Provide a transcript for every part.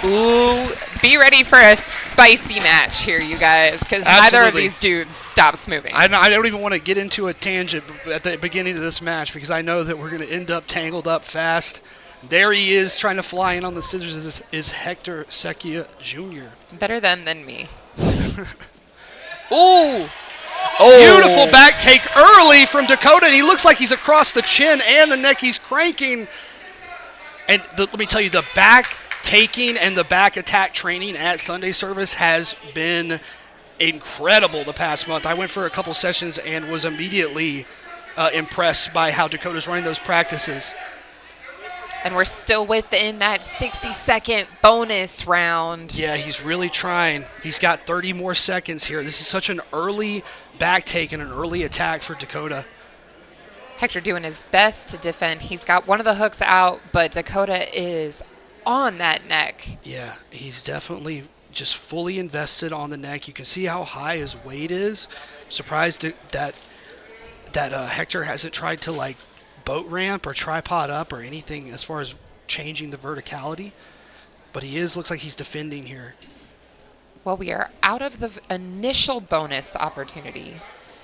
Ooh, be ready for a spicy match here, you guys, because neither of these dudes stops moving. I don't even want to get into a tangent at the beginning of this match because I know that we're going to end up tangled up fast. There he is trying to fly in on the scissors is Hector Seccia Jr. Better than me. Ooh. Beautiful back take early from Dakota, and he looks like he's across the chin and the neck. He's cranking. And let me tell you, the back taking and the back attack training at Sunday Service has been incredible the past month. I went for a couple sessions and was immediately impressed by how Dakota's running those practices. And we're still within that 60-second bonus round. Yeah, he's really trying. He's got 30 more seconds here. This is such an early back take and an early attack for Dakota. Hector doing his best to defend. He's got one of the hooks out, but Dakota is on that neck. Yeah, he's definitely just fully invested on the neck. You can see how high his weight is. Surprised that Hector hasn't tried to like boat ramp or tripod up or anything as far as changing the verticality, but looks like he's defending here. Well, we are out of the initial bonus opportunity,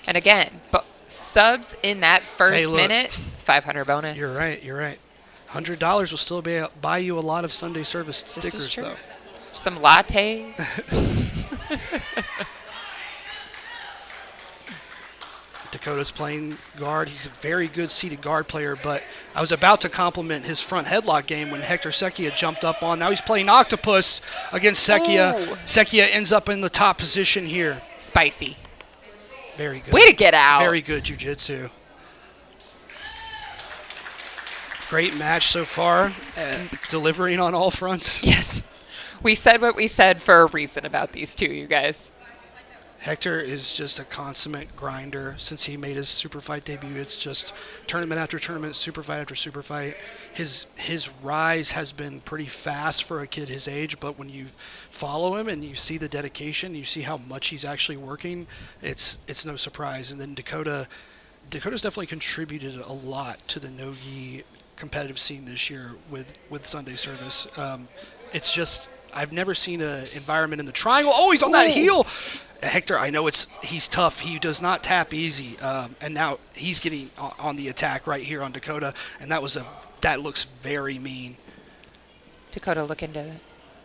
and again, subs in that first minute, 500 bonus. You're right. $100 will still buy you a lot of Sunday Service stickers, though. Some lattes. Dakota's playing guard. He's a very good seated guard player, but I was about to compliment his front headlock game when Hector Seccia jumped up on. Now he's playing octopus against Seccia. Ooh. Seccia ends up in the top position here. Spicy. Very good. Way to get out. Very good jiu-jitsu. Great match so far, delivering on all fronts. Yes. We said what we said for a reason about these two, you guys. Hector is just a consummate grinder since he made his super fight debut. It's just tournament after tournament, super fight after super fight. His rise has been pretty fast for a kid his age, but when you follow him and you see the dedication, you see how much he's actually working, it's no surprise. And then Dakota's definitely contributed a lot to the no-gi competitive scene this year with Sunday Service. It's just I've never seen an environment in the triangle. Oh, he's on that heel. Hector, I know he's tough. He does not tap easy, and now he's getting on the attack right here on Dakota, and that looks very mean. Dakota looking to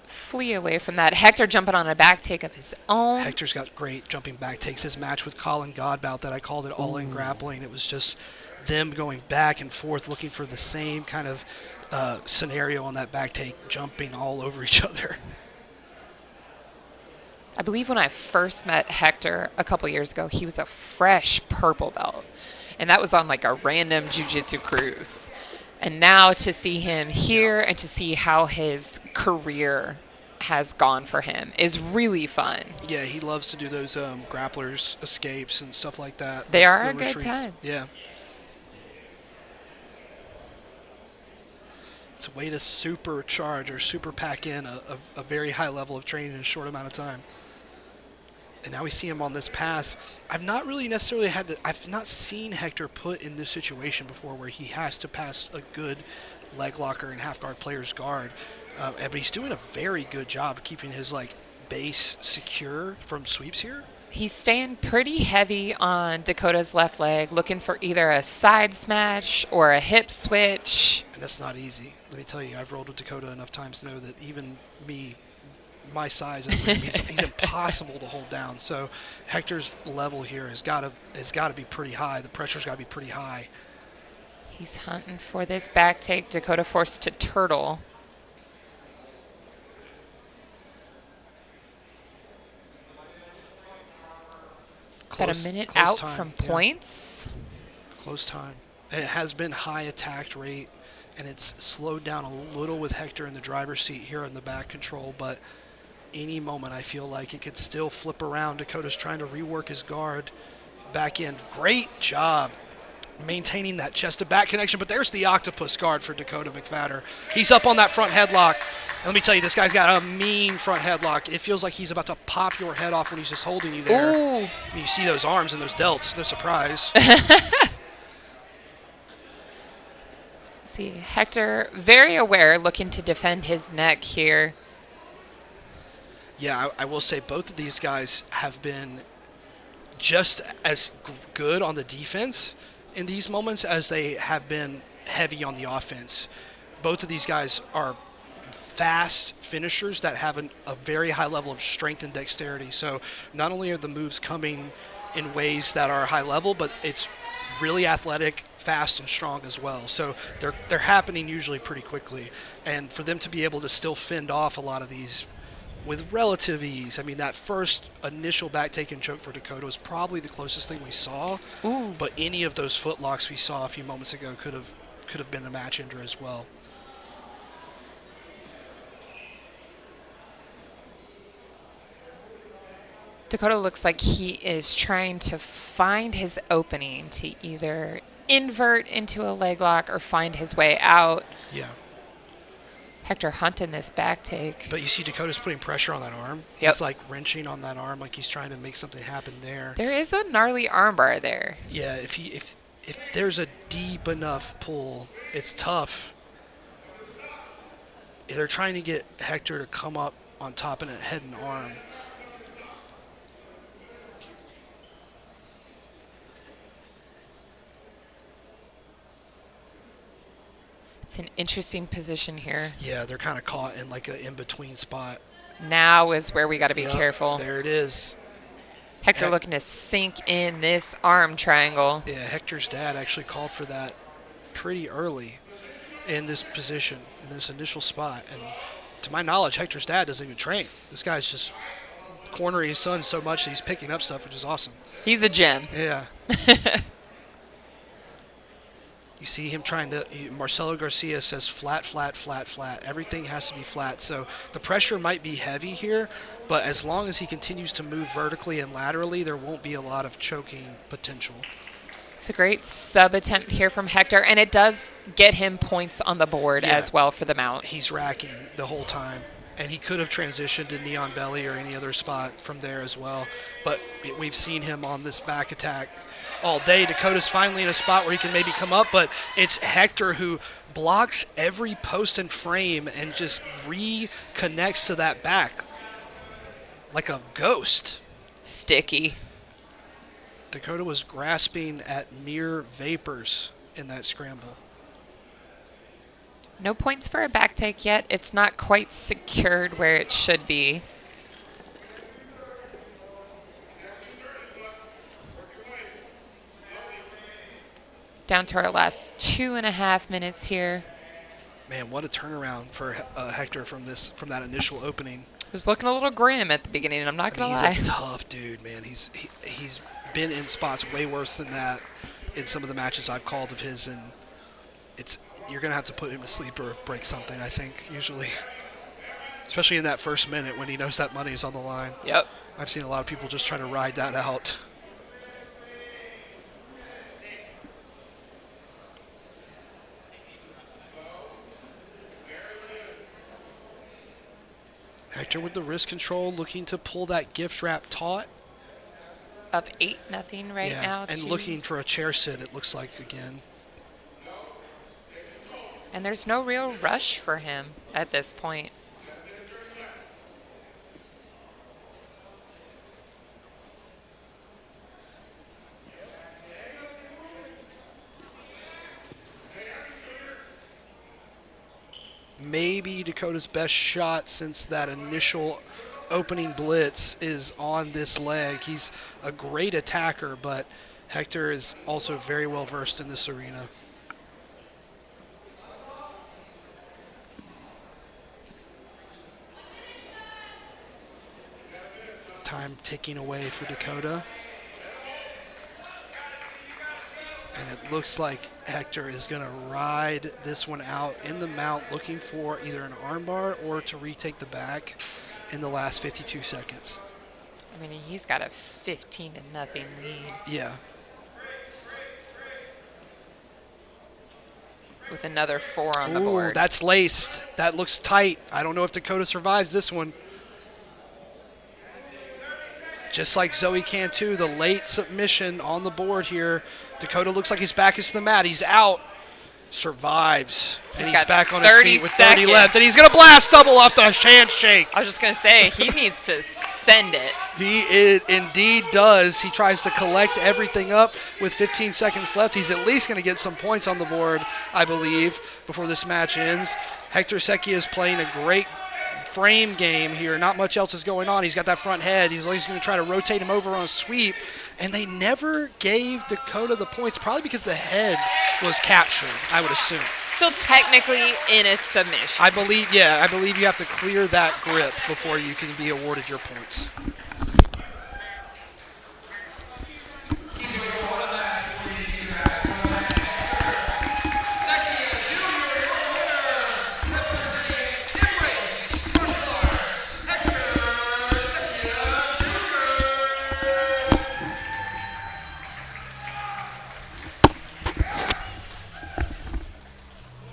flee away from that. Hector jumping on a back take of his own. Hector's got great jumping back takes. His match with Colin Godbout that I called it all-in grappling. It was just them going back and forth looking for the same kind of scenario on that back take, jumping all over each other. I believe when I first met Hector a couple years ago, he was a fresh purple belt. And that was on like a random jiu-jitsu cruise. And now to see him here and to see how his career has gone for him is really fun. Yeah, he loves to do those grapplers escapes and stuff like that. They are a good time. Yeah. It's a way to supercharge or super pack in a very high level of training in a short amount of time. And now we see him on this pass. I've not seen Hector put in this situation before where he has to pass a good leg locker and half guard player's guard. But he's doing a very good job of keeping his base secure from sweeps here. He's staying pretty heavy on Dakota's left leg, looking for either a side smash or a hip switch. And that's not easy. Let me tell you, I've rolled with Dakota enough times to know that even me, my size, he's impossible to hold down. So Hector's level here has got to be pretty high. The pressure's got to be pretty high. He's hunting for this back take. Dakota forced to turtle. About a minute out time from points. Close time. And it has been high attack rate, and it's slowed down a little with Hector in the driver's seat here in the back control, but any moment I feel like it could still flip around. Dakota's trying to rework his guard back in. Great job maintaining that chest-to-back connection, but there's the octopus guard for Dakota McPhatter. He's up on that front headlock. And let me tell you, this guy's got a mean front headlock. It feels like he's about to pop your head off when he's just holding you there. Ooh. You see those arms and those delts, no surprise. See, Hector very aware, looking to defend his neck here. Yeah, I will say both of these guys have been just as good on the defense in these moments as they have been heavy on the offense. Both of these guys are fast finishers that have a very high level of strength and dexterity. So not only are the moves coming in ways that are high level, but it's really athletic, fast, and strong as well. So they're happening usually pretty quickly. And for them to be able to still fend off a lot of these with relative ease. I mean, that first initial back take and choke for Dakota was probably the closest thing we saw. Ooh. But any of those footlocks we saw a few moments ago could have been a match ender as well. Dakota looks like he is trying to find his opening to either invert into a leg lock or find his way out. Yeah. Hector hunting this back take. But you see Dakota's putting pressure on that arm. Yep. He's like wrenching on that arm like he's trying to make something happen there. There is a gnarly armbar there. Yeah, if there's a deep enough pull, it's tough. They're trying to get Hector to come up on top in a head and arm. It's an interesting position here. Yeah, they're kind of caught in like an in-between spot. Now is where we got to be Yep, careful. There it is. Hector looking to sink in this arm triangle. Yeah, Hector's dad actually called for that pretty early in this position, in this initial spot. And to my knowledge, Hector's dad doesn't even train. This guy's just cornering his son so much that he's picking up stuff, which is awesome. He's a gem. Yeah. You see him trying to, Marcelo Garcia says flat, flat, flat, flat. Everything has to be flat. So the pressure might be heavy here, but as long as he continues to move vertically and laterally, there won't be a lot of choking potential. It's a great sub attempt here from Hector, and it does get him points on the board as well for the mount. He's racking the whole time, and he could have transitioned to Neon Belly or any other spot from there as well. But we've seen him on this back attack all day. Dakota's finally in a spot where he can maybe come up, but it's Hector who blocks every post and frame and just reconnects to that back like a ghost. Sticky. Dakota was grasping at mere vapors in that scramble. No points for a back take yet. It's not quite secured where it should be. Down to our last 2.5 minutes here. Man, what a turnaround for Hector from that initial opening. It was looking a little grim at the beginning, I'm not going to lie. He's a tough dude, man. He's been in spots way worse than that in some of the matches I've called of his, and you're going to have to put him to sleep or break something, I think, usually. Especially in that first minute when he knows that money is on the line. Yep. I've seen a lot of people just try to ride that out. Hector with the wrist control, looking to pull that gift wrap taut. Up 8-0 right now. And looking for a chair sit, it looks like, again. And there's no real rush for him at this point. Maybe Dakota's best shot since that initial opening blitz is on this leg. He's a great attacker, but Hector is also very well versed in this arena. Time ticking away for Dakota. And it looks like Hector is going to ride this one out in the mount, looking for either an armbar or to retake the back in the last 52 seconds. I mean, he's got a 15-0 lead. Yeah. With another 4 on the board. That's laced. That looks tight. I don't know if Dakota survives this one. Just like Zoe Cantu, the late submission on the board here. Dakota looks like his back is to the mat. He's out. survives, and he's got back on his 30 feet with 30 seconds. left, and he's going to blast double off the handshake. I was just going to say, he needs to send it. He indeed does. He tries to collect everything up with 15 seconds left. He's at least going to get some points on the board, I believe, before this match ends. Hector Seccia is playing a great frame game here. Not much else is going on. He's got that front head. He's always going to try to rotate him over on a sweep. And they never gave Dakota the points, probably because the head was captured, I would assume. Still technically in a submission. I believe you have to clear that grip before you can be awarded your points.